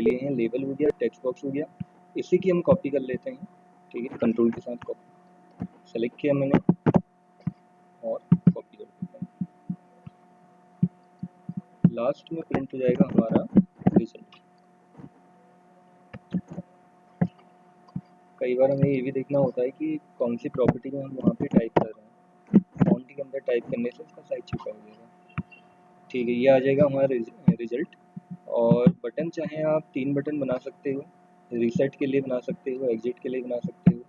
लिए हैं लेबल हो गया, टेक्स्ट बॉक्स हो गया, इसी की हम कॉपी कर लेते हैं। ठीक है, कंट्रोल के साथ कॉपी सेलेक्ट किया मैंने और कॉपी कर देते हैं। लास्ट में प्रिंट हो जाएगा हमारा रिजल्ट। कई बार हमें ये भी देखना होता है कि कौन सी प्रॉपर्टी में हम वहाँ पे टाइप कर रहे हैं, फॉन्ट के अंदर टाइप करने से इसका साइज छोटा हो जाएगा। ठीक है, ये आ जाएगा हमारा रिजल्ट। और बटन चाहे आप 3 बटन बना सकते हो, रीसेट के लिए बना सकते हो, एग्जिट के लिए बना सकते हो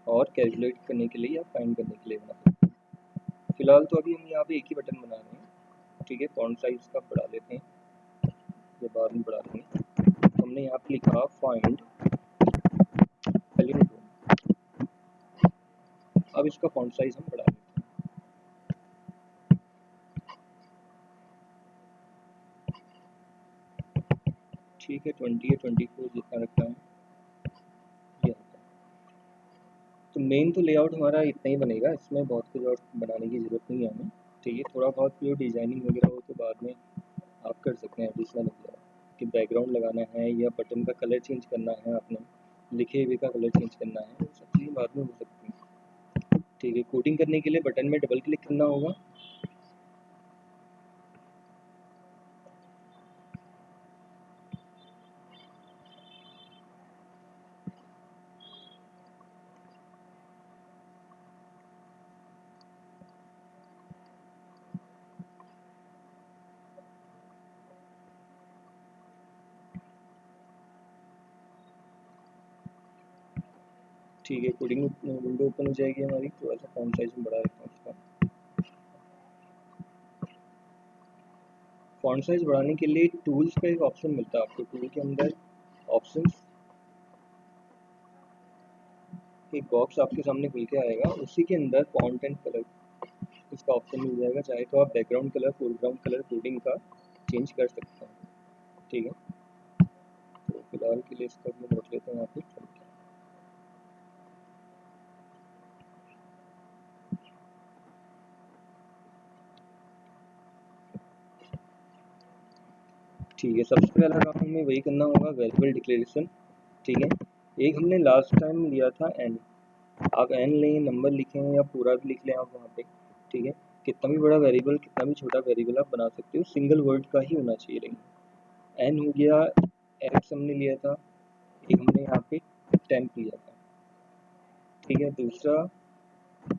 और कैलकुलेट करने के लिए या फाइंड करने के लिए बना सकते हो। फिलहाल तो अभी हम यहाँ पे एक ही बटन बना रहे हैं। ठीक है, फॉन्ट साइज का बढ़ा लेते हैं, ये बाद में बढ़ा देंगे। तो हमने यहाँ पे लिखा फाइंड पैलिंड्रोम। अब इसका फॉन्ट साइज हम बढ़ा लेते हैं। ठीक है, 20 या 24 जितना रखना है ये होता है। तो मेन तो लेआउट हमारा इतना ही बनेगा, इसमें बहुत कुछ और बनाने की ज़रूरत नहीं है हमें। ठीक है, थोड़ा बहुत जो डिज़ाइनिंग वगैरह हो तो बाद में आप कर सकते हैं एडिशनल वगैरह, कि बैकग्राउंड लगाना है या बटन का कलर चेंज करना है, आपने लिखे हुए का कलर चेंज करना है, वो सब चीज़ें बाद में हो सकती हैं। ठीक है, कोडिंग करने के लिए बटन में डबल क्लिक करना होगा। ठीक है, कोडिंग विंडो ओपन हो जाएगी हमारी। थोड़ा सा फॉन्ट साइज में बढ़ा देता हूँ उसका। फॉन्ट साइज बढ़ाने के लिए टूल्स का एक ऑप्शन मिलता है आपको। टूल के अंदर ऑप्शंस एक बॉक्स आपके सामने खुल के आएगा, उसी के अंदर फॉन्ट एंड कलर इसका ऑप्शन मिल जाएगा। चाहे तो आप background colour, foreground colour coding का चेंज कर सकते हैं। ठीक है, तो फिलहाल के लिए इसका भी नोट लेते हैं यहाँ पे। ठीक है, सबसे पहला काम हमें वही करना होगा, वेरिएबल डिक्लेरेशन। ठीक है, एक हमने लास्ट टाइम लिया था एन। आप एन लें, नंबर लिखें या पूरा भी लिख लें आप वहाँ पे। ठीक है, कितना भी बड़ा वेरिएबल, कितना भी छोटा वेरिएबल आप बना सकते हो, सिंगल वर्ड का ही होना चाहिए। लेकिन एन हो गया, एक्स हमने लिया था, एक हमने यहाँ पे टेम्प लिया था। ठीक है, दूसरा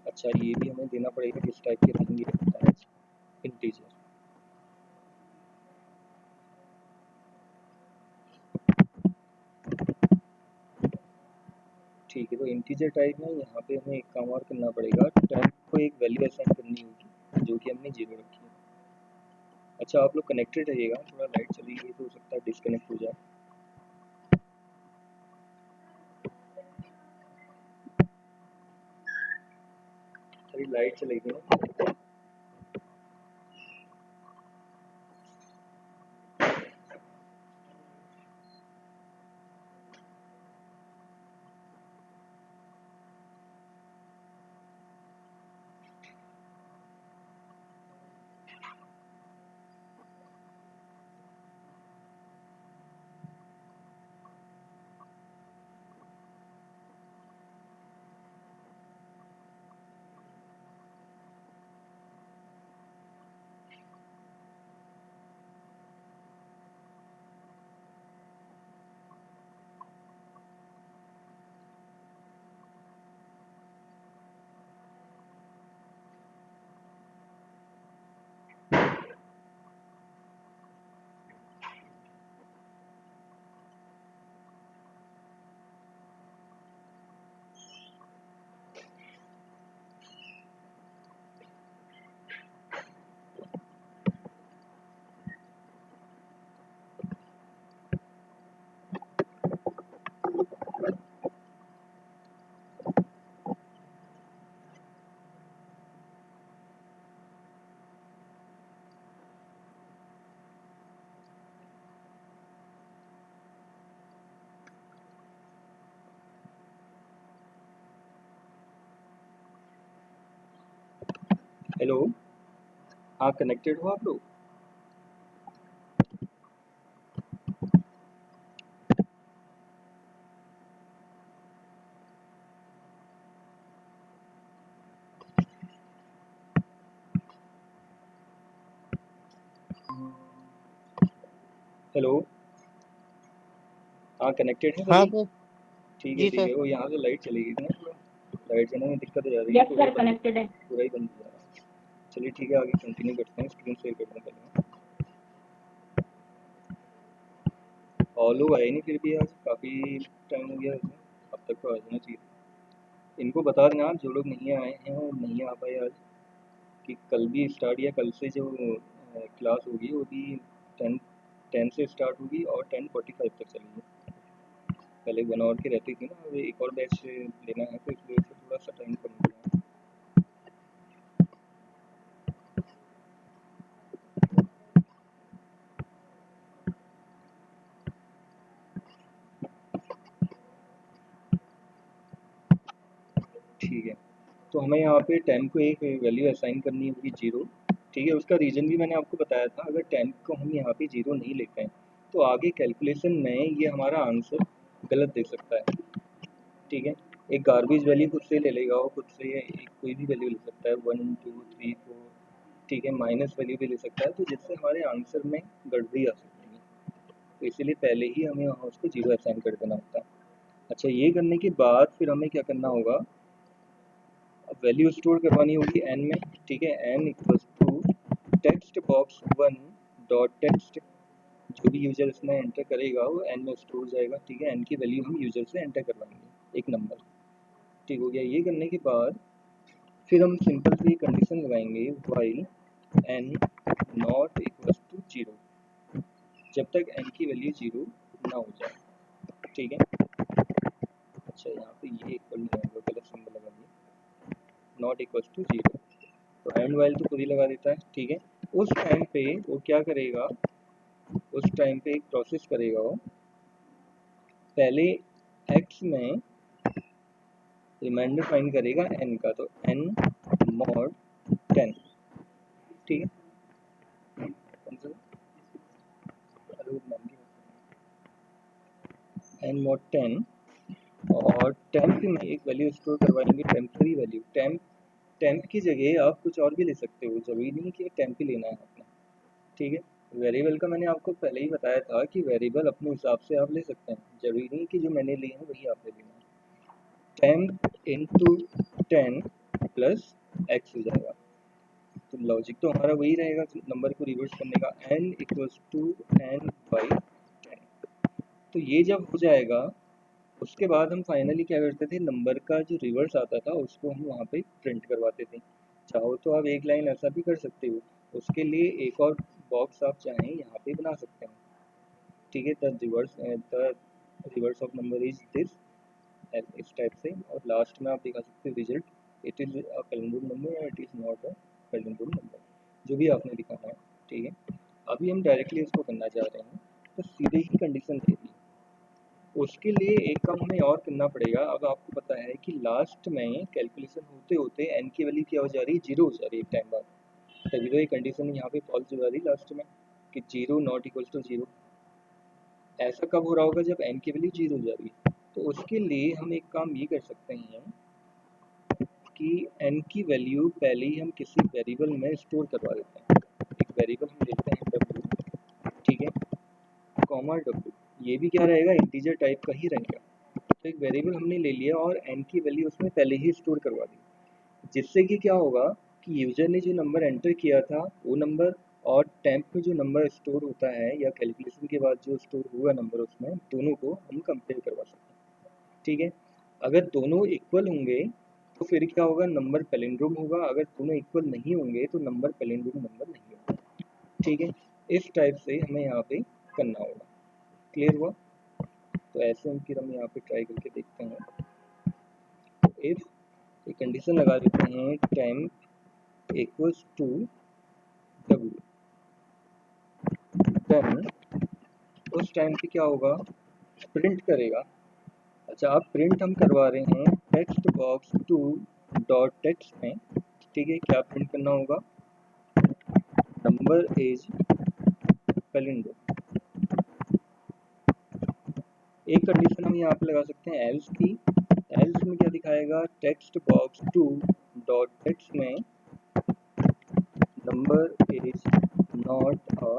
अच्छा ये भी हमें देना पड़ेगा किस टाइप के रहेंगे, इंटीजर। ठीक है, तो इंटीजर टाइप में यहाँ पे हमें एक काम और करना पड़ेगा, टेम्प को एक वैल्यू असाइन करनी होगी जो कि हमने 0 रखी है। अच्छा, आप लोग कनेक्टेड रहिएगा, थोड़ा लाइट चली गई तो हो सकता है डिस्कनेक्ट हो जाए। अभी लाइट चली गई ना। हेलो, हाँ कनेक्टेड हो आप लोग? हेलो, हाँ कनेक्टेड है हाँ सभी। सर। ठीक है जी ठीक सर। है, वो यहाँ से लाइट चली गई थी ना, थोड़ा लाइट जाने में दिक्कत हो जा रही है, यस पूरा सर, ही बंद, कनेक्टेड है। पूरा ही बंद हो जा रहा है। चलिए ठीक है, आगे कंटिन्यू करते हैं, स्क्रीन शेयर करते हैं पहले। और लोग आए नहीं फिर भी, आज काफ़ी टाइम हो गया वैसे, अब तक तो आ जाना चाहिए। इनको बता देना आप, जो लोग नहीं आए हैं और नहीं आ पाए आज, कि कल भी स्टार्ट या कल से जो क्लास होगी वो भी 10 से स्टार्ट होगी और 10:45 तक चलेगी। पहले 1 आवर की रहती थी ना, अब एक और बैच लेना है तो इसलिए उससे थोड़ा सा टाइम कम हो गया है। ठीक है, तो हमें यहाँ पे टाइम को एक वैल्यू असाइन करनी होगी 0। ठीक है, उसका रीज़न भी मैंने आपको बताया था। अगर टाइम को हम यहाँ पे 0 नहीं लेते हैं तो आगे कैलकुलेशन में ये हमारा आंसर गलत दे सकता है। ठीक है, एक गार्बेज वैल्यू खुद से ले लेगा, वो खुद से एक कोई भी वैल्यू ले सकता है, 1 2 3 4। ठीक है, माइनस वैल्यू भी ले सकता है, तो जिससे हमारे आंसर में गड़बड़ी आ सकती है। तो इसीलिए पहले ही हमें वहाँ उसको 0 असाइन कर देना होता है। अच्छा, ये करने के बाद फिर हमें क्या करना होगा, वैल्यू स्टोर करवानी होगी एन में। ठीक है, N equals to text box 1 dot text. जो भी यूजर इसमें एंटर करेगा वो एन में स्टोर हो जाएगा। ठीक है, एन की वैल्यू हम यूजर से एंटर करवाएंगे, एक नंबर। ठीक हो गया। ये करने के बाद फिर हम सिंपल सी कंडीशन लगाएंगे, while N not equals to 0, जब तक एन की वैल्यू 0 ना हो जाए। ठीक है, अच्छा यहाँ पे ये इक्वल नहीं होगा, गलत सिंबल लगा दिया, नॉट इक्वल्स टू 0। तो एंड वाइल तो खुद ही लगा देता है। ठीक है, उस टाइम पे वो क्या करेगा, उस टाइम पे एक प्रोसेस करेगा वो, पहले एक्स में रिमाइंडर फाइंड करेगा एन का, तो एन मॉड 10। ठीक है, एन मॉड 10, और टेम्प में एक वैल्यू स्टोर करवाएंगे, टेम्पररी वैल्यू। टेम्प की जगह आप कुछ और भी ले सकते हो, जरूरी नहीं कि टेम्प ही लेना है आपने। ठीक है, वेरिएबल का मैंने आपको पहले ही बताया था कि वेरिएबल अपने हिसाब से आप ले सकते हैं, जरूरी नहीं कि जो मैंने लिए हैं वही आप ले लेना है। 10 इंटू 10 प्लस एक्स हो जाएगा। तो लॉजिक तो हमारा वही रहेगा नंबर को रिवर्स करने का, n equals to n by 10। तो ये जब हो जाएगा उसके बाद हम फाइनली क्या करते थे, नंबर का जो रिवर्स आता था उसको हम वहाँ पे प्रिंट करवाते थे। चाहो तो आप एक लाइन ऐसा भी कर सकते हो, उसके लिए एक और बॉक्स आप चाहें यहाँ पे बना सकते हैं। ठीक है, the reverse of number is this, इस टाइप से। और लास्ट में आप दिखा सकते हो result, it is a palindrome number और it is not a palindrome number, जो भी आपने दिखाना है। ठीक है, अभी हम डायरेक्टली इसको करना चाह रहे हैं, तो सीधे ही कंडीशन दे दी। उसके लिए एक काम हमें और करना पड़ेगा। अब आपको पता है कि लास्ट में कैलकुलेशन होते होते एन की वैल्यू क्या हो जा रही है, 0 हो जा रही है एक टाइम बाद। तभी तो ये कंडीशन यहाँ पे फॉल्स हो जा रही है लास्ट में, कि 0 नॉट इक्वल्स टू 0। ऐसा कब हो रहा होगा, जब एन की वैल्यू 0 हो जा रही है। तो उसके लिए हम एक काम ये कर सकते हैं कि एन की वैल्यू पहले ही हम किसी वेरिएबल में स्टोर करवा देते हैं। एक वेरिएबल हम लेते हैं w, ठीक है, कॉमा w। ये भी क्या रहेगा, इंटीजर टाइप का ही रहेगा। तो एक वेरिएबल हमने ले लिया और एन की वैल्यू उसमें पहले ही स्टोर करवा दी, जिससे कि क्या होगा कि यूजर ने जो नंबर एंटर किया था वो नंबर और टेम्प में जो नंबर स्टोर होता है या कैलकुलेशन के बाद जो स्टोर हुआ नंबर, उसमें दोनों को हम कंपेयर करवा सकते हैं। ठीक है, अगर दोनों इक्वल होंगे तो फिर क्या होगा, नंबर पैलिंड्रोम होगा। अगर दोनों इक्वल नहीं होंगे तो नंबर पैलिंड्रोम नंबर नहीं होगा। ठीक है, इस टाइप से हमें यहाँ पे करना होगा। क्लियर हुआ? तो ऐसे हम फिर हम यहाँ पे ट्राई करके देखते हैं। तो इफ एक कंडीशन लगा देते हैं, time equals to w, then उस टाइम पे क्या होगा, प्रिंट करेगा। अच्छा, आप प्रिंट हम करवा रहे हैं टेक्स्ट बॉक्स 2 डॉट टेक्स्ट में। ठीक है, क्या प्रिंट करना होगा, नंबर इज पैलिंड्रोम। एक कंडीशन हम यहाँ पे लगा सकते हैं एल्स की। एल्स में क्या दिखाएगा, टेक्स्ट बॉक्स 2 डॉट टेक्स्ट में नंबर इज नॉट अ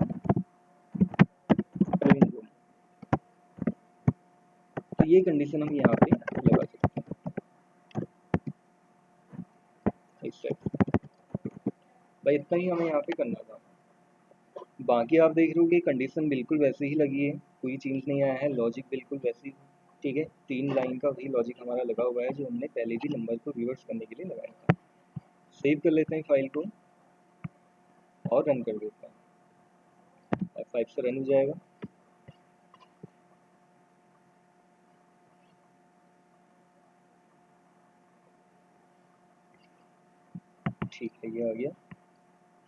तो ये कंडीशन हम यहाँ पे लगा सकते हैं इस टाइप से। भाई इतना ही हमें यहाँ पे करना था। बाकी आप देख रहे हो कि कंडीशन बिल्कुल वैसे ही लगी है, कोई चेंज नहीं आया है, लॉजिक बिल्कुल वैसे ही। ठीक है, 3 लाइन का वही लॉजिक हमारा लगा हुआ है जो हमने पहले भी नंबर को रिवर्स करने के लिए लगाया था। सेव कर लेते हैं फाइल को और रन कर देते हैं। F5 से रन हो जाएगा। ठीक है, ये आ गया।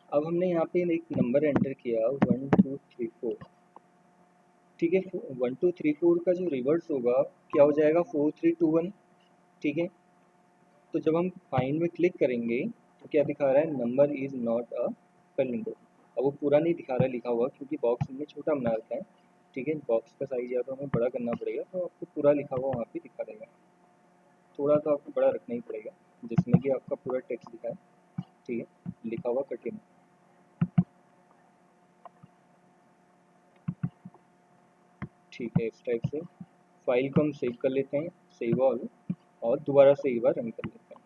अब हमने यहाँ पे एक नंबर एंटर किया 1 2 3 4। ठीक है, 1 2 3 4 का जो रिवर्स होगा क्या हो जाएगा, 4 3 2 1। ठीक है, तो जब हम फाइंड में क्लिक करेंगे तो क्या दिखा रहा है, number is not a palindrome. अब वो पूरा नहीं दिखा रहा है लिखा हुआ, क्योंकि बॉक्स हमने छोटा बना रखा है। ठीक है, बॉक्स का साइज या तो हमें बड़ा करना पड़ेगा, तो आपको पूरा लिखा हुआ वहाँ पे दिखा देगा। थोड़ा तो आपको बड़ा रखना ही पड़ेगा जिसमें कि आपका पूरा टेक्स्ट दिखाए। ठीक है, लिखा हुआ कठिन। ठीक है, इस टाइप से फाइल को हम सेव कर लेते हैं, सेव ऑल, और दोबारा से एक बार रन कर लेते हैं।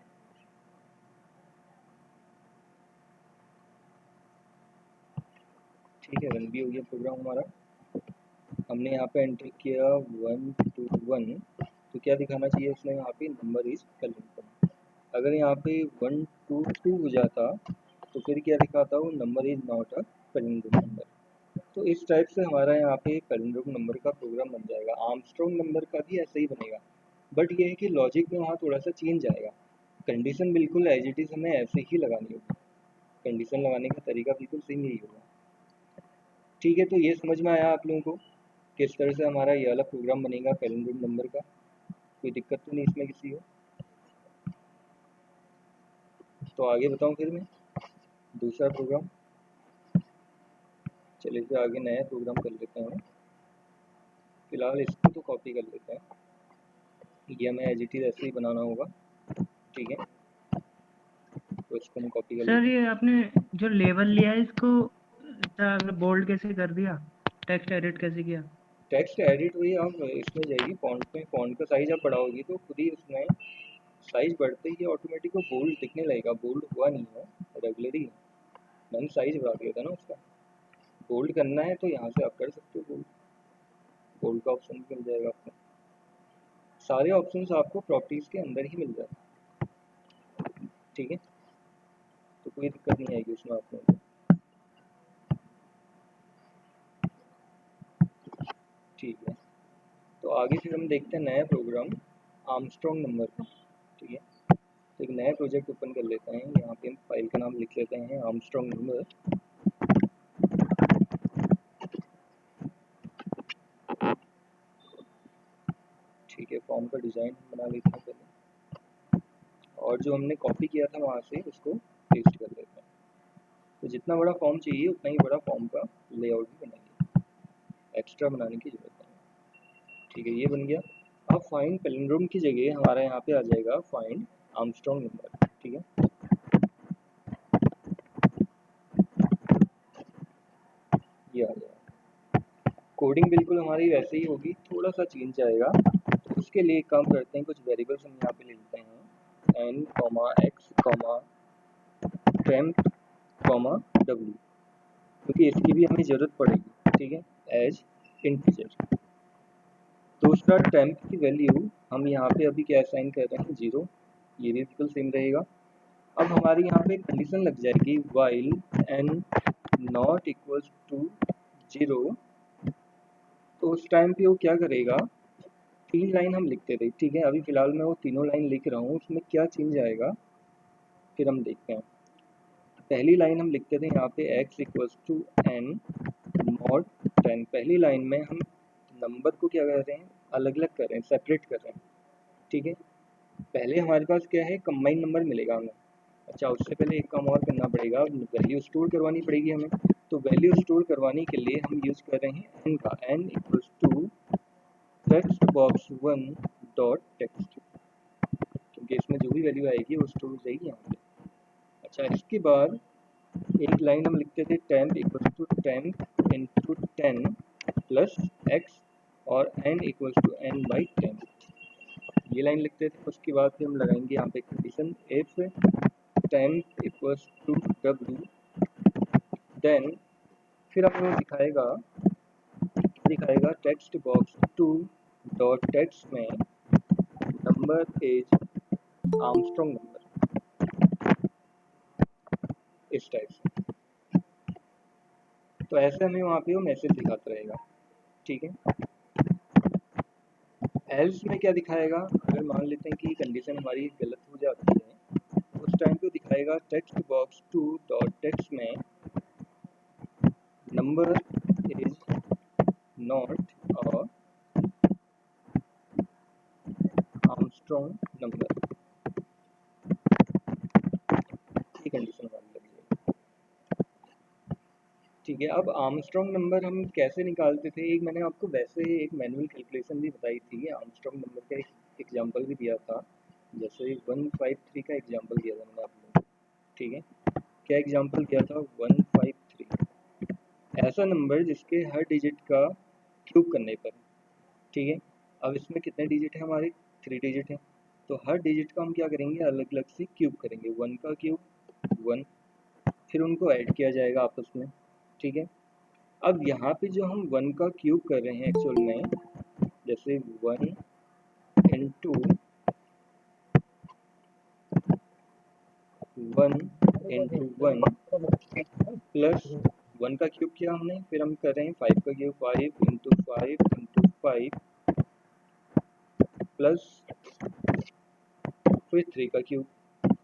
ठीक है, रन भी हो गया प्रोग्राम हमारा। हमने यहाँ पे एंटर किया 1 2 1, तो क्या दिखाना चाहिए उसने यहाँ पे, नंबर इज पैलिंड्रोम। अगर यहाँ पे 1 2 2 हो जाता तो फिर क्या दिखाता, वो number is not a palindrome number. तो इस टाइप से हमारा यहाँ पे पैलिंड्रोम नंबर का प्रोग्राम बन जाएगा। आर्मस्ट्रॉन्ग नंबर का भी ऐसे ही बनेगा, बट ये है कि लॉजिक में वहाँ थोड़ा सा चेंज आएगा। कंडीशन बिल्कुल एज इट इज़ हमें ऐसे ही लगानी होगी, कंडीशन लगाने का तरीका बिल्कुल सेम यही होगा। ठीक है, तो ये समझ में आया आप लोगों को किस तरह से हमारा ये वाला प्रोग्राम बनेगा पैलिंड्रोम नंबर का। कोई दिक्कत तो नहीं इसमें किसी को? तो आगे बताऊँ फिर मैं दूसरा प्रोग्राम। चलिए फिर आगे नया प्रोग्राम कर लेते हैं। फिलहाल इसको तो कॉपी कर लेते हैं, ये हमें एज इट इज़ ऐसे ही बनाना होगा। ठीक है, तो इसको हम कॉपी कर सर लेते हैं। ये आपने जो लेवल लिया है इसको बोल्ड कैसे कर दिया, टेक्स्ट एडिट कैसे किया? टेक्स्ट एडिट हुई, आप इसमें जाइए फॉन्ट में, फॉन्ट का साइज आप बढ़ाओगी तो खुद ही उसमें साइज बढ़ते ही ऑटोमेटिक वो बोल्ड दिखने लगेगा। बोल्ड हुआ नहीं है, रेगुलर ही है। मैंने साइज बढ़ा दिया था ना उसका। बोल्ड करना है तो यहाँ से आप कर सकते हो बोल्ड, बोल्ड का ऑप्शन मिल जाएगा आपको। सारे ऑप्शंस आपको प्रॉपर्टीज़ के अंदर ही मिल जाए। ठीक है, तो कोई दिक्कत नहीं आएगी उसमें आप लोगों को। ठीक है, तो आगे फिर हम देखते हैं नया प्रोग्राम आर्मस्ट्रॉन्ग नंबर का। ठीक है, तो एक नया प्रोजेक्ट ओपन कर लेते हैं। यहाँ पे हम फाइल का नाम लिख लेते हैं आर्मस्ट्रॉन्ग नंबर। ठीक है, फॉर्म का डिज़ाइन बना लेते हैं पहले, और जो हमने कॉपी किया था वहाँ से उसको पेस्ट कर लेते हैं। तो जितना बड़ा फॉर्म चाहिए उतना ही बड़ा फॉर्म का लेआउट भी बनाइए, एक्स्ट्रा बनाने की ज़रूरत नहीं। ठीक है, ये बन गया। अब फाइंड पैलिंड्रोम की जगह हमारा यहाँ पे आ जाएगा फाइंड आर्मस्ट्रॉन्ग नंबर। ठीक है, ये आ जाएगा। कोडिंग बिल्कुल हमारी वैसे ही होगी, थोड़ा सा चेंज आएगा। तो उसके लिए एक काम करते हैं, कुछ वेरिएबल्स हम यहाँ पे ले लेते हैं, n x temp w, क्योंकि इसकी भी हमें ज़रूरत पड़ेगी। ठीक है, एज इंटीजर। तो उसका टेम्प की वैल्यू हम यहाँ पे अभी क्या असाइन कर रहे हैं, 0। ये भी बिल्कुल सेम रहेगा। अब हमारी यहाँ पे कंडीशन लग जाएगी while n not equals to 0। तो उस टाइम पे वो क्या करेगा, 3 लाइन हम लिखते थे। ठीक है, अभी फ़िलहाल मैं वो तीनों लाइन लिख रहा हूँ, उसमें क्या चेंज आएगा फिर हम देखते हैं। पहली लाइन हम लिखते थे यहाँ पे x equals to n not 10। पहली लाइन में हम नंबर को क्या कर रहे हैं, अलग अलग कर रहे हैं, सेपरेट कर रहे हैं। ठीक है, पहले हमारे पास क्या है, कंबाइन नंबर मिलेगा हमें। अच्छा, उससे पहले एक काम और करना पड़ेगा, वैल्यू स्टोर करवानी पड़ेगी हमें। तो वैल्यू स्टोर करवाने के लिए हम यूज़ कर रहे हैं n का, n equals to text box 1 dot text, क्योंकि इसमें जो भी वैल्यू आएगी वो स्टोर हो जाएगी यहाँ पे। अच्छा, इसके बाद एक लाइन हम लिखते थे temp equals to temp into 10 plus x, और n equals to n by 10। ये लाइन लिखते थे। उसके बाद फिर हम लगाएंगे यहाँ पे condition if temp equals to w, then फिर हमें दिखाएगा टेक्स्ट बॉक्स 2 डॉट टेक्स्ट में नंबर इज आर्मस्ट्रॉन्ग नंबर, इस टाइप से। तो ऐसे हमें वहाँ पे वो मैसेज दिखाता रहेगा, ठीक है। एल्स में क्या दिखाएगा, अगर मान लेते हैं कि कंडीशन हमारी गलत हो जाती है, उस टाइम पे दिखाएगा टेक्स्ट बॉक्स 2 डॉट टेक्स्ट में number is not a Armstrong number, ये कंडीशन हमारी लगी है, ठीक है। अब आर्मस्ट्रॉन्ग नंबर हम कैसे निकालते थे, एक मैंने आपको वैसे एक मैनुअल कैलकुलेशन भी बताई थी, आर्मस्ट्रॉन्ग नंबर का एक एग्जांपल भी दिया था, जैसे 153 का एग्जांपल दिया था मैंने आप लोगों को, ठीक है। क्या एग्जांपल दिया था, 153 ऐसा नंबर जिसके हर डिजिट का क्यूब करने पर, ठीक है। अब इसमें कितने डिजिट है हमारे, 3 डिजिट है, तो हर डिजिट का हम क्या करेंगे, अलग अलग से क्यूब करेंगे। 1 का क्यूब 1, फिर उनको ऐड किया जाएगा आपस में, ठीक है। अब यहाँ पे जो हम 1 का क्यूब कर रहे हैं एक्चुअल में, जैसे 1 इंटू 1 प्लस 1 का क्यूब किया हमने, फिर हम कर रहे हैं 5 का क्यूब, 5 इंटू 5 प्लस फिर 3 का क्यूब,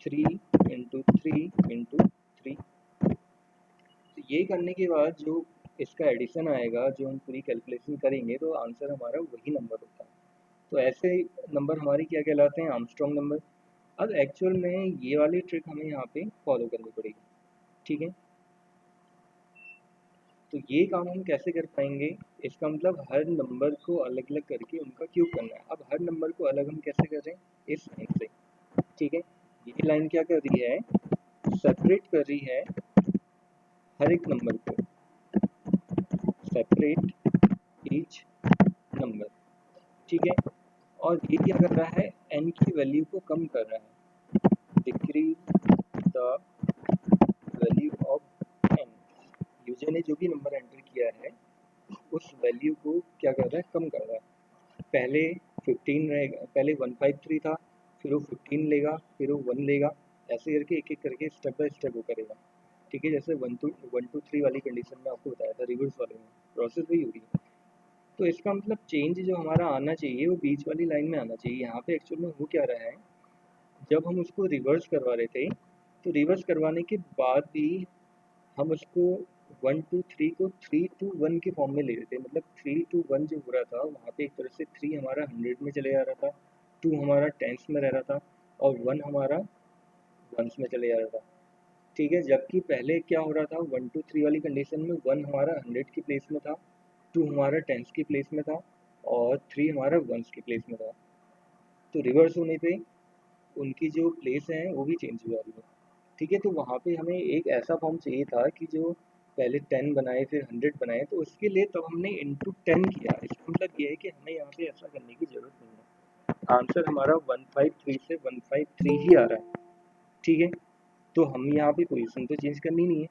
3 इंटू 3। तो ये करने के बाद जो इसका एडिशन आएगा, जो हम पूरी कैलकुलेशन करेंगे, तो आंसर हमारा वही नंबर होता है। तो ऐसे नंबर हमारे क्या कहलाते हैं, आर्मस्ट्रॉन्ग नंबर। अब एक्चुअल में ये वाली ट्रिक हमें यहाँ पे फॉलो करनी पड़ेगी, ठीक है। तो ये काम हम कैसे कर पाएंगे, इसका मतलब हर नंबर को अलग अलग करके उनका क्यूब करना है। अब हर नंबर को अलग हम कैसे कर रहे हैं, इस लाइन से, ठीक है। ये लाइन क्या कर रही है, सेपरेट कर रही है हर एक नंबर को, सेपरेट ईच नंबर, ठीक है। और ये क्या कर रहा है, n की वैल्यू को कम कर रहा है, decrease the value of n। User ने जो भी नंबर एंटर किया है उस वैल्यू को क्या कर रहा है, कम कर रहा है। पहले 15 रहेगा, पहले 153 था, फिर वो 15 लेगा, फिर वो 1 लेगा, ऐसे करके एक एक करके स्टेप बाय स्टेप वो करेगा, ठीक है। जैसे 1 2 3 वाली कंडीशन में आपको बताया था, रिवर्स वाले में प्रोसेस वही हो रही है। तो इसका मतलब चेंज जो हमारा आना चाहिए वो बीच वाली लाइन में आना चाहिए। यहाँ पे एक्चुअल में हो क्या रहा है, जब हम उसको रिवर्स करवा रहे थे, तो रिवर्स करवाने के बाद भी हम उसको 1 2 3 को 3 to 1 के फॉर्म में ले रहे थे। मतलब 3 to 1 जो हो रहा था, वहाँ पे एक तरह से 3 हमारा 100 में चले जा रहा था, 2 हमारा टेंस में रह रहा था, और 1 हमारा वंस में चले जा रहा था, ठीक है। जबकि पहले क्या हो रहा था, 1 2 3 वाली कंडीशन में 1 हमारा 100 की प्लेस में था, 2 हमारा टेंस की प्लेस में था, और 3 हमारा वंस की प्लेस में था। तो रिवर्स होने पे उनकी जो प्लेस है वो भी चेंज हो जा रही है, ठीक है। तो वहाँ पे हमें एक ऐसा फॉर्म चाहिए था कि जो पहले 10 बनाए फिर 100 बनाए, तो उसके लिए तब हमने इंटू 10 किया। इसका मतलब ये है कि हमें यहाँ पे ऐसा करने की जरूरत नहीं है, आंसर हमारा 153 से 153 ही आ रहा है, ठीक है। तो हम यहाँ पे पोजीशन तो चेंज करनी नहीं है,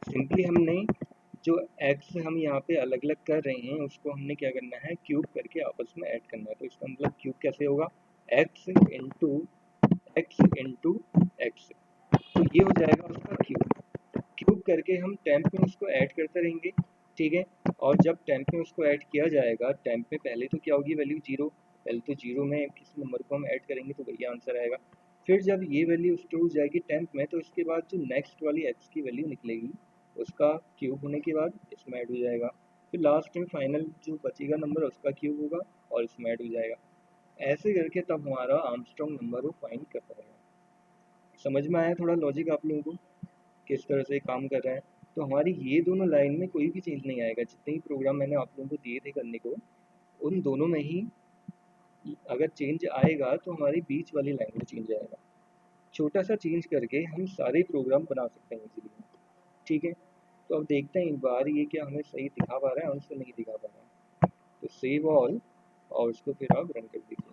सिंपली हमने जो एक्स हम यहाँ पे अलग अलग कर रहे हैं उसको हमने क्या करना है, क्यूब करके आपस में ऐड करना है। तो इसका मतलब क्यूब कैसे होगा, एक्स इंटू एक्स, तो ये हो जाएगा उसका क्यूब। क्यूब करके हम टेम्प में उसको ऐड करते रहेंगे, ठीक है। और जब टेम्प में उसको ऐड किया जाएगा, टेम्प में पहले तो क्या होगी वैल्यू 0, पहले तो 0 में किसी नंबर को हम ऐड करेंगे तो वही आंसर आएगा। फिर जब ये वैल्यू स्टोर हो जाएगी टेम्प में, तो इसके बाद जो नेक्स्ट वाली एक्स की वैल्यू निकलेगी उसका क्यूब होने के बाद इसमें ऐड हो जाएगा, फिर लास्ट में फाइनल जो बचेगा नंबर उसका क्यूब होगा और इसमें ऐड हो जाएगा। ऐसे करके तब हमारा आर्मस्ट्रॉन्ग नंबर वो फाइंड कर पाएगा। समझ में आया थोड़ा लॉजिक आप लोगों को, किस तरह से काम कर रहा है। तो हमारी ये दोनों लाइन में कोई भी चेंज नहीं आएगा, जितने ही प्रोग्राम मैंने आप लोगों को दिए थे करने को, उन दोनों में ही अगर चेंज आएगा तो हमारी बीच वाली लाइन में चेंज आएगा। छोटा सा चेंज करके हम सारे प्रोग्राम बना सकते हैं इजीली, ठीक है। तो अब देखते हैं एक बार ये क्या हमें सही दिखा पा रहा है, आंसर नहीं दिखा पा रहा है। तो सेव ऑल और उसको फिर आप रन कर दीजिए।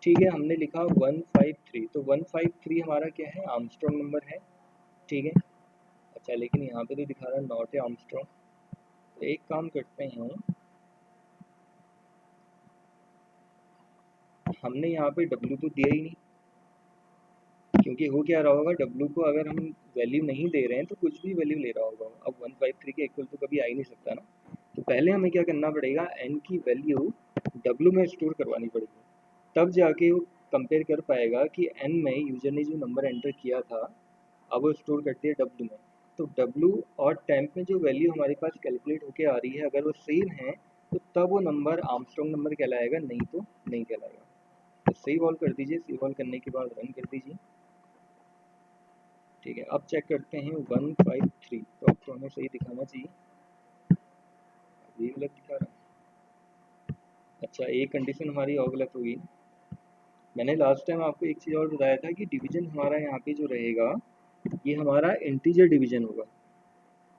ठीक है, हमने लिखा 153, तो 153 हमारा क्या है, आर्मस्ट्रॉन्ग नंबर है। ठीक है, अच्छा लेकिन यहाँ पे तो दिखा रहा है नॉट ए आर्मस्ट्रॉन्ग। तो एक काम करते हैं, हमने यहाँ पे W तो दिया ही नहीं, क्योंकि हो क्या रहा होगा, W को अगर हम वैल्यू नहीं दे रहे हैं तो कुछ भी वैल्यू ले रहा होगा। अब 153 के इक्वल तो कभी आ ही नहीं सकता ना। तो पहले हमें क्या करना पड़ेगा, n की वैल्यू W में स्टोर करवानी पड़ेगी, तब जाके वो कंपेयर कर पाएगा कि n में यूजर ने जो नंबर एंटर किया था अब वो स्टोर करती है W में। तो W और टेम्प में जो वैल्यू हमारे पास कैलकुलेट होके आ रही है अगर वो सेम है तो तब वो नंबर आर्मस्ट्रॉन्ग नंबर कहलाएगा, नहीं तो नहीं कहलाएगा। तो सेव ऑल कर दीजिए, सेव ऑल करने के बाद रन कर दीजिए। ठीक है, अब चेक करते हैं 153, तो अब तो हमें सही दिखाना चाहिए, अभी गलत दिखा रहा है। अच्छा, एक कंडीशन हमारी और गलत होगी। मैंने लास्ट टाइम आपको एक चीज़ और बताया था कि डिवीजन हमारा यहाँ पे जो रहेगा ये हमारा इंटीजर डिवीजन होगा।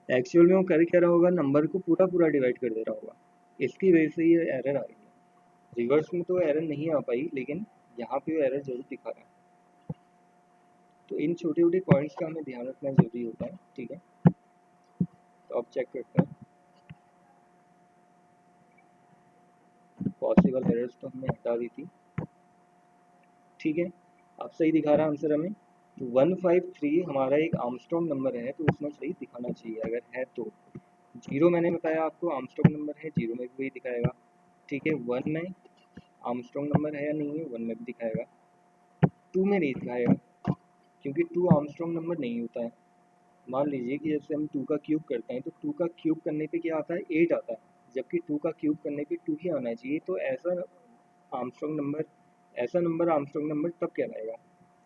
एक्चुअल में वो कर क्या रहा होगा, नंबर को पूरा पूरा डिवाइड कर दे रहा होगा, इसकी वजह से ये एरर आ रही है। रिवर्स में तो एरर नहीं आ पाई, लेकिन यहाँ पे वो एरर जरूर दिखा रहा है। तो इन छोटे छोटे पॉइंट्स का हमें ध्यान रखना जरूरी होता है। ठीक है, तो अब चेक करते हैं। पॉसिबल एरर्स तो हमने हटा दी थी। ठीक है, अब सही दिखा रहा है आंसर हमें। तो 153 हमारा एक आर्मस्ट्रॉन्ग नंबर है, तो उसमें सही दिखाना चाहिए अगर है तो। 0 मैंने बताया आपको आर्मस्ट्रॉन्ग नंबर है, 0 में भी वही दिखाएगा। ठीक है, 1 में आर्मस्ट्रॉन्ग नंबर है या नहीं है, 1 में भी दिखाएगा। 2 में नहीं दिखाएगा, क्योंकि 2 आर्मस्ट्रॉन्ग नंबर नहीं होता है। मान लीजिए कि जैसे हम 2 का क्यूब करते हैं तो 2 का क्यूब करने पे क्या आता है, 8 आता है, जबकि 2 का क्यूब करने पे 2 ही आना चाहिए। तो आर्मस्ट्रॉन्ग नंबर ऐसा नंबर आर्मस्ट्रॉन्ग नंबर तब कहलाएगा,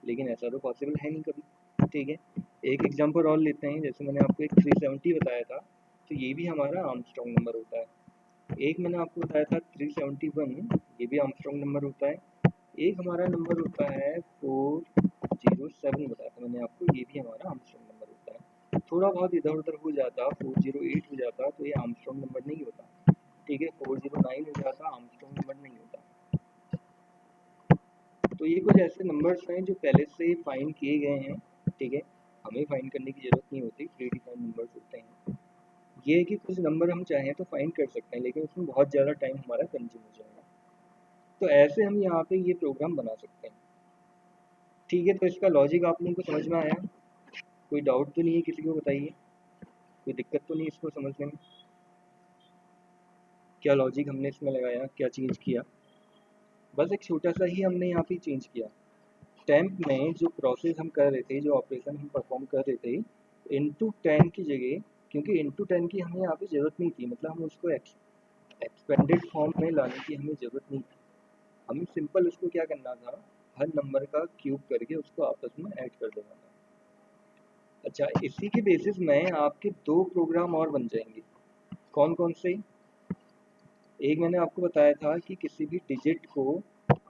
लेकिन ऐसा तो पॉसिबल है नहीं कभी। ठीक है, एक एग्जांपल और लेते हैं, जैसे मैंने आपको एक 370 बताया था, तो ये भी हमारा आर्मस्ट्रॉन्ग नंबर होता है। एक मैंने आपको बताया था 371, ये भी आर्मस्ट्रॉन्ग नंबर होता है। एक हमारा नंबर होता है 407 बताया था मैंने आपको, ये भी हमारा आर्मस्ट्रॉन्ग नंबर होता है। थोड़ा बहुत इधर उधर हो जाता, 408 हो जाता तो ये आर्मस्ट्रॉन्ग नंबर नहीं होता। ठीक है, 409 हो जाता, आर्मस्ट्रॉन्ग नंबर नहीं होता। तो ये कुछ ऐसे नंबर्स हैं जो पहले से फाइंड किए गए हैं। ठीक है, हमें फाइंड करने की जरूरत नहीं होती, प्री डिफाइंड नंबर्स होते हैं। ये है कि कुछ नंबर हम चाहें तो फाइंड कर सकते हैं, लेकिन उसमें बहुत ज़्यादा टाइम हमारा कंज्यूम हो जाएगा। तो ऐसे हम यहाँ पे ये प्रोग्राम बना सकते हैं। ठीक है, तो इसका लॉजिक आप लोगों को समझ में आया? कोई डाउट तो नहीं है, किसी को बताइए, कोई दिक्कत तो नहीं इसको समझने में? क्या लॉजिक हमने इसमें लगाया, क्या चेंज किया? बस एक छोटा सा ही हमने यहाँ पे चेंज किया। टेम्प में जो प्रोसेस हम कर रहे थे, जो ऑपरेशन हम परफॉर्म कर रहे थे, इंटू 10 की जगह, क्योंकि इंटू 10 की हमें यहाँ पे ज़रूरत नहीं थी, मतलब हम उसको एक्सपेंडेड फॉर्म में लाने की हमें ज़रूरत नहीं थी। हमें सिंपल उसको क्या करना था, हर नंबर का क्यूब करके उसको आपस में ऐड कर देना था। अच्छा, इसी के बेसिस में आपके 2 प्रोग्राम और बन जाएंगे। कौन कौन से? एक मैंने आपको बताया था कि किसी भी डिजिट को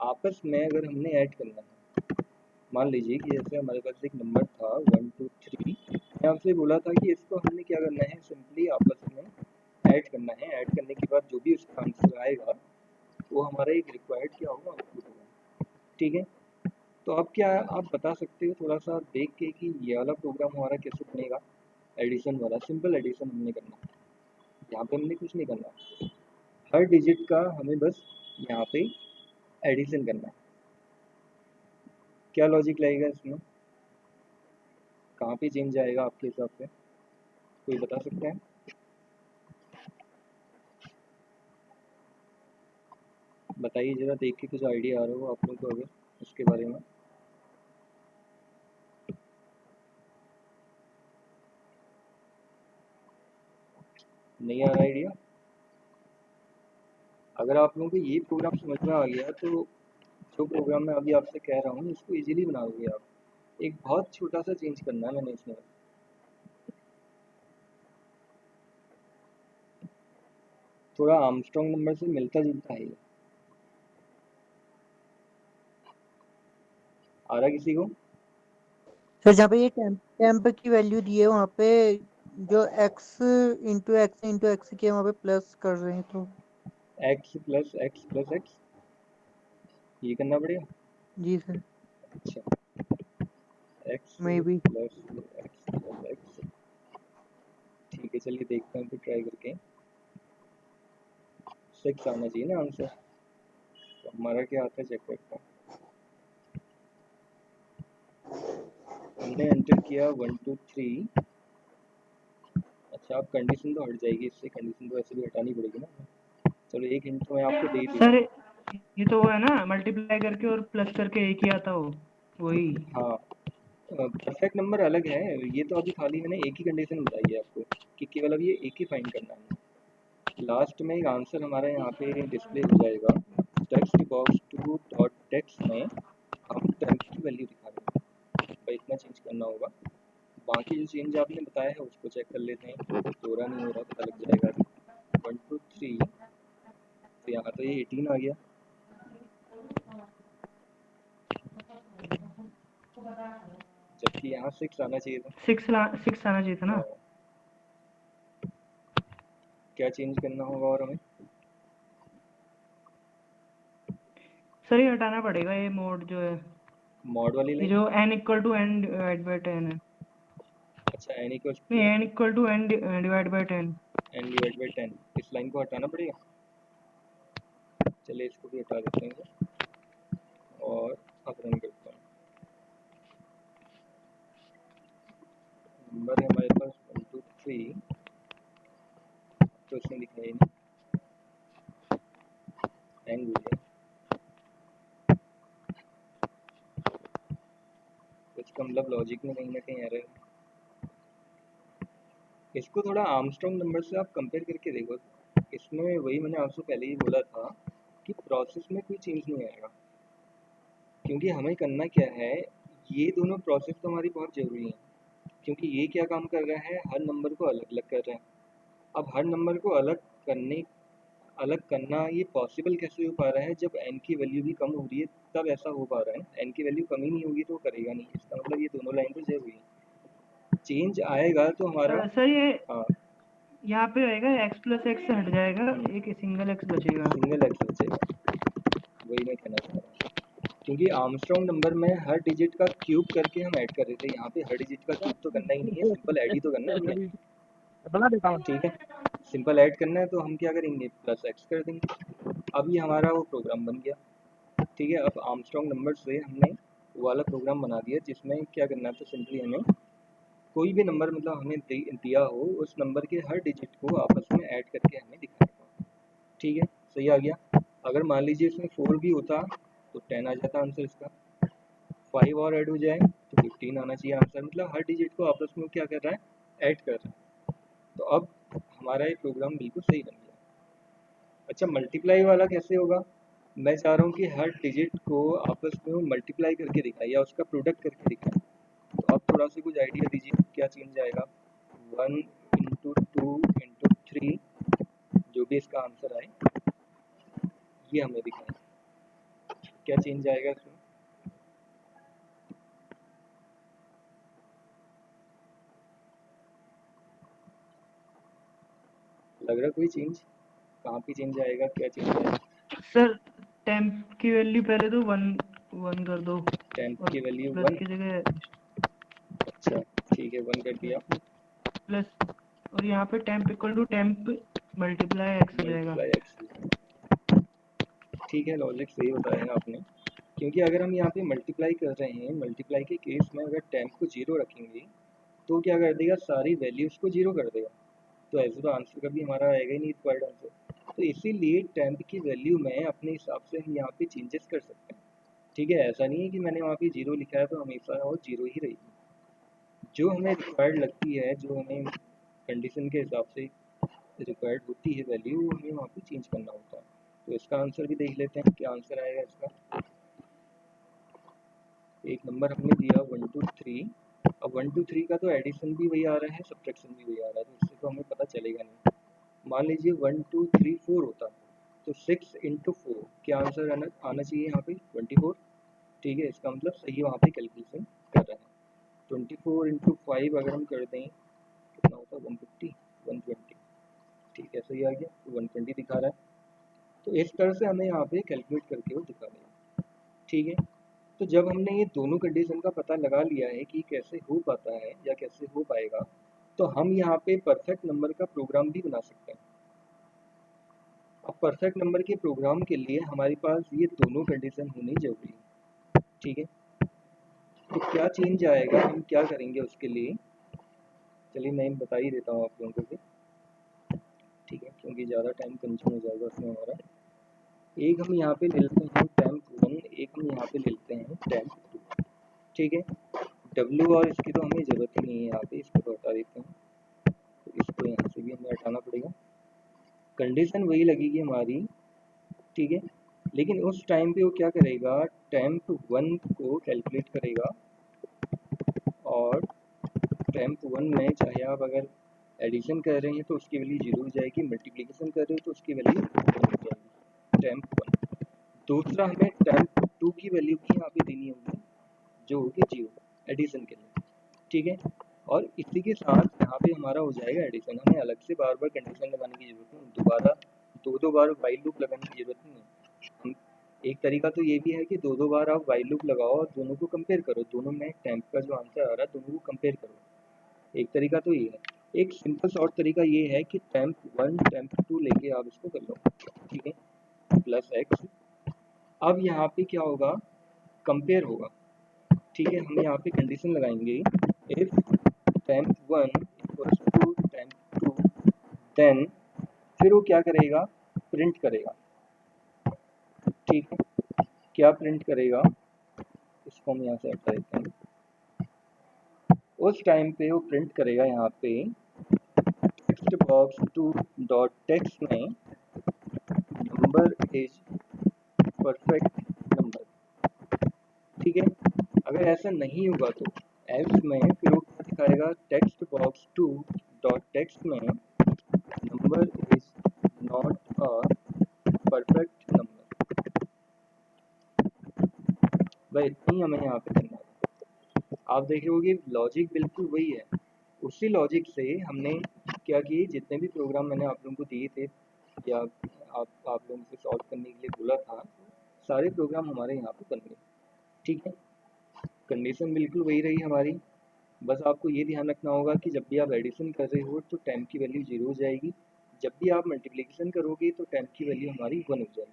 आपस में अगर हमने ऐड करना है, मान लीजिए कि जैसे हमारे पास एक नंबर था 1 2 3, मैं आपसे बोला था कि इसको हमने क्या करना है, सिंपली आपस में ऐड करना है। ऐड करने के बाद जो भी उसका आंसर आएगा वो हमारा एक रिक्वायर्ड क्या होगा, आउटपुट होगा। ठीक है, तो अब क्या आप बता सकते हो थोड़ा सा देख के कि ये वाला प्रोग्राम हमारा कैसे बनेगा? एडिशन वाला, सिंपल एडिशन हमने करना है, यहाँ पे हमने कुछ नहीं करना, हर डिजिट का हमें बस यहाँ पे एडिशन करना है। क्या लॉजिक लगेगा इसमें, कहाँ पे चेंज आएगा आपके हिसाब से, कोई बता सकता है? बताइए जरा, देख के कुछ आइडिया आ रहा हो आप लोगों को अगर उसके बारे में। नहीं आ रहा आइडिया? अगर आप लोगों को ये प्रोग्राम समझ में आ गया तो जो प्रोग्राम मैं अभी आपसे कह रहा हूँ इसको इजीली बना दोगे आप। एक बहुत छोटा सा चेंज करना है मैंने इसमें, थोड़ा आर्मस्ट्रॉन्ग नंबर से मिलता जुलता है। आ रहा किसी को? सर जहाँ पे ये टेम्प टेम्प की वैल्यू दी है वहाँ पे जो x के वहाँ पे प्लस कर रहे हैं तो x plus x plus x ये करना पड़ेगा। जी सर अच्छा, x may be plus x plus x, ठीक है चलिए देखते हैं फिर ट्राई करके। 6 आना चाहिए ना आंसर, तो हमारा क्या आता है चेक करता हूँ। हमने एंटर किया 1 2 3। अच्छा, अब कंडीशन तो हट जाएगी इससे, कंडीशन तो ऐसे भी हटानी पड़ेगी ना। चलो एक हिंट तो मैं आपको दे ही देता सर हूँ। ये तो वो है ना मल्टीप्लाई करके और प्लस करके एक ही आता हो वही। हाँ, परफेक्ट नंबर अलग है, ये तो अभी खाली मैंने एक ही कंडीशन बताई है आपको कि केवल अब ये एक ही फाइंड करना है। लास्ट में एक आंसर हमारा यहाँ पे डिस्प्ले हो जाएगा। Text box to dot text में हम टेम्प की वैल्यू दिखा रहे हैं, भाई इतना चेंज करना होगा। बाकी जो चेंज आपने बताया है उसको चेक कर लेते हैं, हो रहा नहीं हो रहा पता लग जाएगा अभी। 1 2 3, तो यहाँ तो ये 18 आ गया। जबकि यहाँ 6 आना चाहिए था। 6 आना चाहिए था ना। हाँ, क्या चेंज करना होगा और हमें? सर ये हटाना पड़ेगा ये मोड जो है, मॉड वाली ये लाइन। जो n equal to n divide by 10 है। अच्छा, एन इक्वल्स नहीं to n equal to n divide by 10। N divide by 10, इस लाइन को हटाना पड़ेगा। चलिए इसको भी हटा देते हैं और अब रन करता हूँ। नंबर है हमारे पास 1 2 3, तो इसमें लिखा है नहीं, हैंग हो गया। तो इसका मतलब लॉजिक में कहीं ना कहीं एरर है। इसको थोड़ा आर्मस्ट्रॉन्ग नंबर से आप कंपेयर करके देखो। इसमें वही मैंने आपसे पहले ही बोला था कि प्रोसेस में कोई चेंज नहीं आएगा, क्योंकि हमें करना क्या है, ये दोनों प्रोसेस तो हमारी बहुत ज़रूरी हैं। क्योंकि ये क्या काम कर रहा है, हर नंबर को अलग अलग कर रहा है। अब हर नंबर को अलग करना ये पॉसिबल कैसे हो पा रहा है, जब n की वैल्यू भी कम हो रही है तब ऐसा हो पा रहा है। n की वैल्यू कम ही नहीं होगी तो करेगा नहीं, इसका मतलब ये दोनों लाइन तो जरूरी है। चेंज आएगा तो हमारा। सर ये हाँ, यहाँ पे रहेगा x प्लस एक्स हट जाएगा, एक सिंगल x बचेगा। सिंगल एक्स बचेगा, वही मैं कहना चाह रहा हूँ। क्योंकि आर्मस्ट्रॉन्ग नंबर में हर डिजिट का क्यूब करके हम ऐड कर रहे थे, यहाँ पे हर डिजिट का क्यूब तो करना ही नहीं है, सिंपल ऐड ही तो करना है हमने। ठीक है, सिंपल ऐड करना है तो हम क्या करेंगे, प्लस एक्स कर देंगे। अब ये हमारा वो प्रोग्राम बन गया। ठीक है, अब आर्मस्ट्रॉन्ग नंबर से हमने वो वाला प्रोग्राम बना दिया जिसमें क्या करना था, सिंपली हमें कोई भी नंबर मतलब हमें दिया हो, उस नंबर के हर डिजिट को आपस में ऐड करके हमें दिखाना था। ठीक है, सही आ गया। अगर मान लीजिए इसमें 4 भी होता तो 10 आ जाता आंसर इसका। 5 और ऐड हो जाए तो 15 आना चाहिए आंसर, मतलब हर डिजिट को आपस में क्या कर रहा है, ऐड कर रहा है। तो अब हमारा ये प्रोग्राम बिल्कुल सही बन गया। अच्छा, मल्टीप्लाई वाला कैसे होगा? मैं चाह रहा हूँ कि हर डिजिट को आपस में वो मल्टीप्लाई करके दिखाए या उसका प्रोडक्ट करके दिखाए। तो आप थोड़ा सा कुछ आइडिया दीजिए क्या चेंज आएगा। 1 इंटू 2 इंटू 3, जो भी इसका आंसर आए ये हमें दिखाए, क्या चेंज आएगा इसमें? लग रहा कोई चेंज? कहाँ पे चेंज आएगा, क्या चेंज आएगा? सर टेम्प की वैल्यू पहले तो 1 कर दो 10 और की वैल्यू प्लस 1। की जगह अच्छा, ठीक है 1 कर दिया। प्लस, और यहाँ पे temp equal to temp multiply X हो जाएगा। मल्टीप्लाई एक्स, ठीक है लॉजिक सही बताया है आपने। क्योंकि अगर हम यहाँ पे मल्टीप्लाई कर रहे हैं, मल्टीप्लाई के केस में अगर टेम्प को जीरो रखेंगे तो क्या कर देगा, सारी वैल्यूज़ को जीरो कर देगा। तो ऐसे तो आंसर कभी हमारा आएगा ही नहीं रिक्वायर्ड आंसर। तो इसीलिए टेम्प की वैल्यू में अपने हिसाब से हम यहाँ पे चेंजेस कर सकते हैं। ठीक है, ऐसा नहीं है कि मैंने वहाँ पे जीरो लिखा है तो हमेशा वो जीरो ही रहेगी। जो हमें रिक्वायर्ड लगती है, जो हमें कंडीशन के हिसाब से रिक्वायर्ड होती है वैल्यू, वो हमें वहाँ पे चेंज करना होता है। तो इसका आंसर भी देख लेते हैं क्या आंसर आएगा इसका। एक नंबर हमने दिया 1 2 3। अब 1 2 3 का तो एडिशन भी वही आ रहा है, सब्ट्रैक्शन भी वही आ रहा है, तो इससे तो हमें पता चलेगा नहीं। मान लीजिए 1 2 3 4 होता तो 6 इंटू 4 क्या आंसर आना चाहिए यहाँ पे 24। ठीक है, इसका मतलब सही वहाँ पे कैलकुलेशन कर रहे हैं। 24 इंटू 5 अगर हम कर दें कितना होता था 150 120, ठीक है सही आ गया, तो 120 दिखा रहा है। तो इस तरह से हमें यहाँ पे कैलकुलेट करके वो दिखा देगा, ठीक है। तो जब हमने ये दोनों कंडीशन का पता लगा लिया है कि कैसे हो पाता है या कैसे हो पाएगा, तो हम यहाँ पे परफेक्ट नंबर का प्रोग्राम भी बना सकते हैं। अब परफेक्ट नंबर के प्रोग्राम के लिए हमारे पास ये दोनों कंडीशन होनी जरूरी है, ठीक है। तो क्या चेंज आएगा, हम क्या करेंगे उसके लिए, चलिए मैं बता ही देता हूँ आप लोगों को भी, ठीक है, क्योंकि ज़्यादा टाइम कंज्यूम हो जाएगा उसमें हमारा। एक हम यहाँ पे ले लेते हैं temp1, एक हम यहाँ पे ले लेते हैं temp2, ठीक है। W और इसकी तो हमें ज़रूरत ही नहीं है, यहाँ पे इसको तो हटा देते हैं, तो इसको यहाँ से भी हमें हटाना पड़ेगा। कंडीशन वही लगेगी हमारी, ठीक है, लेकिन उस टाइम पे वो क्या करेगा, temp1 को कैलकुलेट करेगा, और temp1 में चाहे आप अगर एडिशन कर रहे हैं तो उसकी वैल्यू 0 हो जाएगी, मल्टीप्लिकेशन कर रहे हो तो उसकी वैल्यू 1 हो जाएगी, temp1। दूसरा हमें temp2 की वैल्यू भी यहाँ पे देनी होगी, जो होगी 0 एडिशन के लिए, ठीक है। और इसी के साथ यहाँ पे हमारा हो जाएगा एडिशन, हमें अलग से बार बार कंडीशन लगाने की जरूरत नहीं, दोबारा दो बार वाइल लूप लगाने की जरूरत नहीं है। हम एक तरीका तो ये भी है कि दो बार आप वाइल लूप लगाओ और दोनों को कंपेयर करो, दोनों में टेम्प का जो आंसर आ रहा है दोनों को कंपेयर करो, एक तरीका तो ये है। एक सिंपल शॉर्ट तरीका ये है कि temp1 temp2 लेके आप इसको कर लो, ठीक है, प्लस एक्स। अब यहाँ पे क्या होगा, कंपेयर होगा, ठीक है। हम यहाँ पे कंडीशन लगाएंगे, if temp1 equals to temp2, then फिर वो क्या करेगा, प्रिंट करेगा, ठीक है। क्या प्रिंट करेगा, इसको हम यहाँ से हटा देते हैं। उस टाइम पे वो प्रिंट करेगा यहाँ पे टेक्स्ट बॉक्स 2 डॉट टेक्स्ट में नंबर इज परफेक्ट नंबर, ठीक है। अगर ऐसा नहीं होगा तो एल्स में फिर वो क्या दिखाएगा, टेक्स्ट बॉक्स 2 डॉट टेक्स्ट में number is not a perfect number. भाई इतनी हमें यहाँ पे करना है। आप देख रहे होगे लॉजिक बिल्कुल वही है, उसी लॉजिक से हमने क्या किए, जितने भी प्रोग्राम मैंने आप लोगों को दिए थे या आप लोगों से सॉल्व करने के लिए बोला था, सारे प्रोग्राम हमारे यहाँ पे बन गए, ठीक है। कंडीशन बिल्कुल वही रही हमारी, बस आपको ये ध्यान रखना होगा कि जब भी आप एडिशन कर रहे हो तो टेम्प की वैल्यू 0 हो जाएगी, जब भी आप मल्टीप्लिकेशन करोगे तो टेम्प की वैल्यू हमारी 1 हो जाएगी।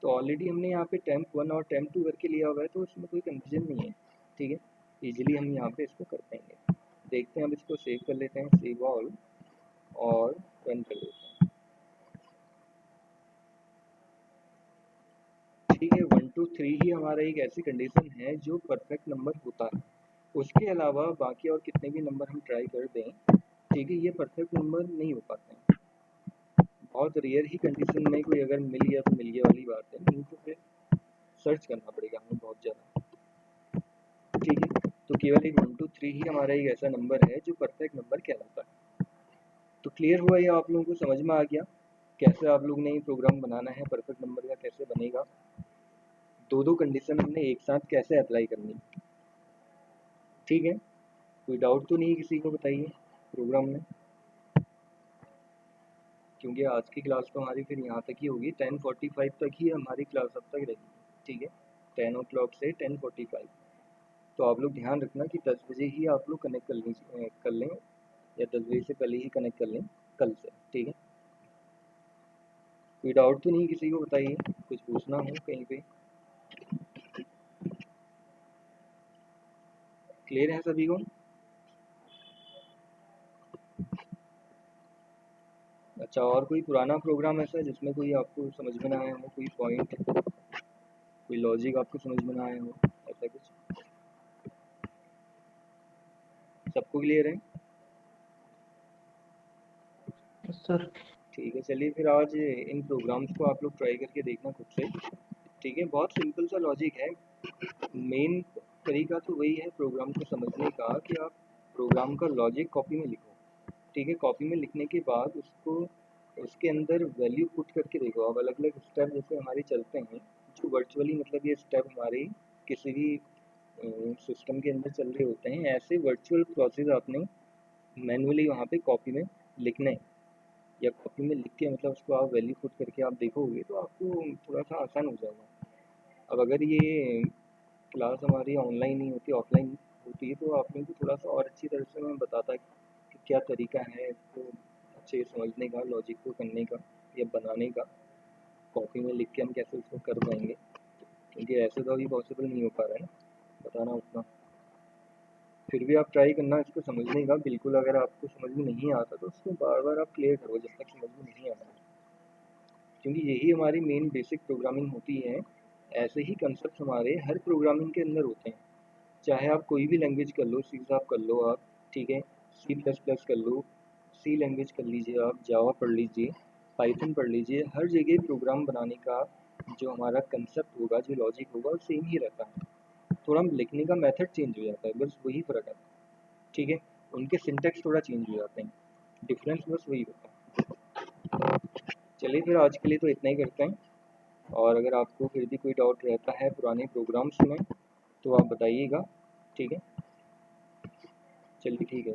तो ऑलरेडी हमने यहाँ पे temp1 और temp2 करके लिया हुआ है, तो उसमें कोई कंफ्यूजन नहीं है, ठीक है, इजीली हम यहाँ पे इसको कर पाएंगे। देखते हैं, अब इसको सेव कर लेते हैं, सेव ऑल, और रन कर लेते हैं, ठीक है। 1 2 3 ही हमारा एक ऐसी कंडीशन है जो परफेक्ट नंबर होता है, उसके अलावा बाकी और कितने भी नंबर हम ट्राई कर दें, ठीक है, ये परफेक्ट नंबर नहीं हो पाते हैं। बहुत रेयर ही कंडीशन में कोई अगर मिल गया तो मिल गया वाली बात है, नहीं तो फिर सर्च करना पड़ेगा हमें बहुत ज़्यादा, ठीक है। तो केवल एक 1 2 3 ही हमारा एक ऐसा नंबर है जो परफेक्ट नंबर कहलाता है। तो क्लियर हुआ, ये आप लोगों को समझ में आ गया कैसे आप लोग ने ये प्रोग्राम बनाना है, परफेक्ट नंबर का कैसे बनेगा, दो कंडीशन हमने एक साथ कैसे अप्लाई करनी, ठीक है। कोई डाउट तो नहीं किसी को, बताइए प्रोग्राम में, क्योंकि आज की क्लास तो हमारी फिर यहाँ तक ही होगी, 10:45 तक ही हमारी क्लास अब तक रहेगी, ठीक है, 10 o'clock से 10:45। तो आप लोग ध्यान रखना कि 10 बजे ही आप लोग कनेक्ट कर लें, या 10 बजे से पहले ही कनेक्ट कर लें कल से, ठीक है। कोई डाउट तो नहीं किसी को, बताइए कुछ पूछना हो कहीं पे, क्लियर है सभी को। अच्छा, और कोई पुराना प्रोग्राम ऐसा जिसमें कोई आपको समझ में ना आया हो, कोई पॉइंट, कोई लॉजिक आपको समझ में ना आया हो, ऐसा कुछ, सबको क्लियर है। सर ठीक है, चलिए फिर आज इन प्रोग्राम्स को आप लोग ट्राई करके देखना खुद से, ठीक है। बहुत सिंपल सा लॉजिक है, मेन तरीका तो वही है प्रोग्राम को समझने का कि आप प्रोग्राम का लॉजिक कॉपी में लिखो, ठीक है। कॉपी में लिखने के बाद उसको उसके अंदर वैल्यू पुट करके देखो। अब अलग अलग स्टेप जैसे हमारे चलते हैं, जो वर्चुअली मतलब ये स्टेप हमारे किसी भी सिस्टम के अंदर चल रहे होते हैं, ऐसे वर्चुअल प्रोसेस आपने मैनुअली वहाँ पे कॉपी में लिखना है, या कॉपी में लिख के मतलब उसको आप वैल्यू पुट करके आप देखोगे तो आपको थोड़ा सा आसान हो जाएगा। अब अगर ये क्लास हमारी ऑनलाइन नहीं होती, ऑफलाइन होती है, तो आप लोगों को थोड़ा सा और अच्छी तरह से मैं बताता कि क्या तरीका है इसको अच्छे से समझने का, लॉजिक को करने का या बनाने का। कॉपी में लिख के हम कैसे उसको कर पाएंगे, क्योंकि ऐसे तो अभी पॉसिबल नहीं हो पा रहा है ना बताना उतना। फिर भी आप ट्राई करना इसको समझने का बिल्कुल। अगर आपको समझ में नहीं आता तो उसको बार बार आप क्लियर करो जब तक समझ में नहीं आता, क्योंकि यही हमारी मेन बेसिक प्रोग्रामिंग होती है। ऐसे ही कंसेप्ट हमारे हर प्रोग्रामिंग के अंदर होते हैं, चाहे आप कोई भी लैंग्वेज कर लो, सी शार्प कर लो आप, ठीक है, सी प्लस प्लस कर लो, सी लैंग्वेज कर लीजिए आप, जावा पढ़ लीजिए, पाइथन पढ़ लीजिए। हर जगह प्रोग्राम बनाने का जो हमारा कंसेप्ट होगा, जो लॉजिक होगा, वो सेम ही रहता है। थोड़ा हम लिखने का मेथड चेंज हो जाता है, बस वही फ़र्क है, ठीक है। उनके सिंटेक्स थोड़ा चेंज हो जाते हैं, डिफरेंस बस वही होता है। चलिए फिर आज के लिए तो इतना ही करते हैं, और अगर आपको फिर भी कोई डाउट रहता है पुराने प्रोग्राम्स में तो आप बताइएगा, ठीक है। चलिए ठीक है।